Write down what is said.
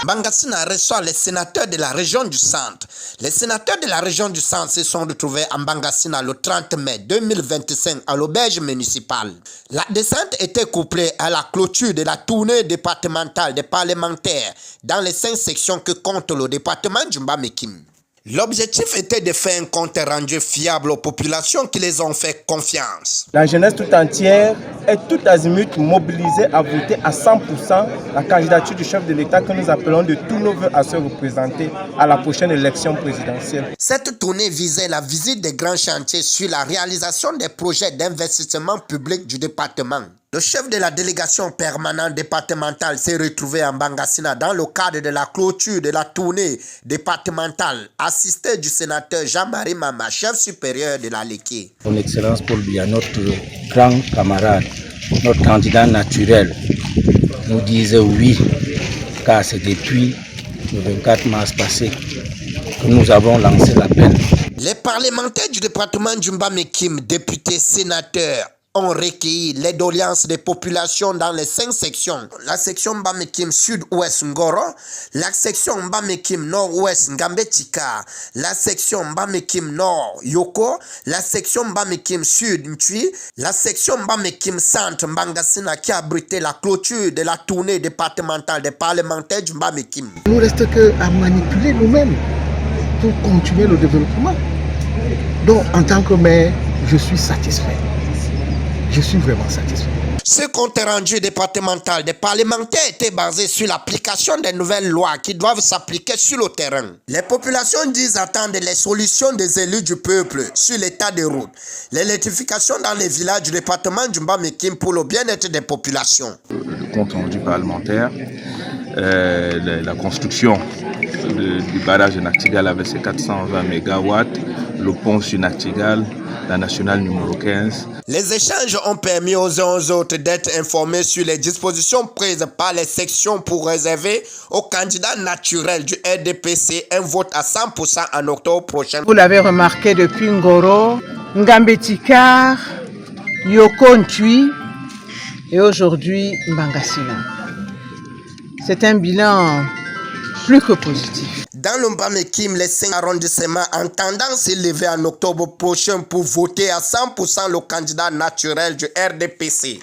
Bangassina reçoit les sénateurs de la région du Centre. Les sénateurs de la région du Centre se sont retrouvés à Bangassina le 30 mai 2025 à l'auberge municipale. La descente était couplée à la clôture de la tournée départementale des parlementaires dans les 5 sections que compte le département du Mbamekime. L'objectif était de faire un compte rendu fiable aux populations qui les ont fait confiance. La jeunesse tout entière est tout azimut mobilisée à voter à 100% la candidature du chef de l'État que nous appelons de tous nos voeux à se représenter à la prochaine élection présidentielle. Cette tournée visait la visite des grands chantiers sur la réalisation des projets d'investissement public du département. Le chef de la délégation permanente départementale s'est retrouvé en Bangassina dans le cadre de la clôture de la tournée départementale, assisté du sénateur Jean-Marie Mama, chef supérieur de la Léké. Son Excellence Paul Biya, notre grand camarade, notre candidat naturel, nous disait oui, car c'est depuis le 24 mars passé que nous avons lancé l'appel. Les parlementaires du département du Mbamekime, députés, sénateurs, ont recueilli les doléances des populations dans les 5 sections. La section Mbamekime Sud-Ouest Ngoro, la section Mbamekime Nord-Ouest Ngambetika, la section Mbamekime Nord Yoko, la section Mbamekime Sud Ntui, la section Mbamekime Centre Bangassina qui a abrité la clôture de la tournée départementale des parlementaires du Mbamekime. Il ne nous reste qu'à manipuler nous-mêmes pour continuer le développement. Donc en tant que maire, je suis satisfait. Je suis vraiment satisfait. Ce compte rendu départemental des parlementaires était basé sur l'application des nouvelles lois qui doivent s'appliquer sur le terrain. Les populations disent attendre les solutions des élus du peuple sur l'état des routes, l'électrification dans les villages du département du Mbamekime pour le bien-être des populations. Le compte rendu parlementaire, la construction du barrage de Nachtigal avec ses 420 MW, le pont sur Nachtigal, la nationale numéro 15. Les échanges ont permis aux uns aux autres d'être informés sur les dispositions prises par les sections pour réserver aux candidats naturels du RDPC un vote à 100% en octobre prochain. Vous l'avez remarqué depuis Ngoro, Ngambetika, Yoko Ntui et aujourd'hui Bangassina. C'est un bilan plus que positif. Dans le Mbamekime, les 5 arrondissements ont tendance à s'élever en octobre prochain pour voter à 100% le candidat naturel du RDPC.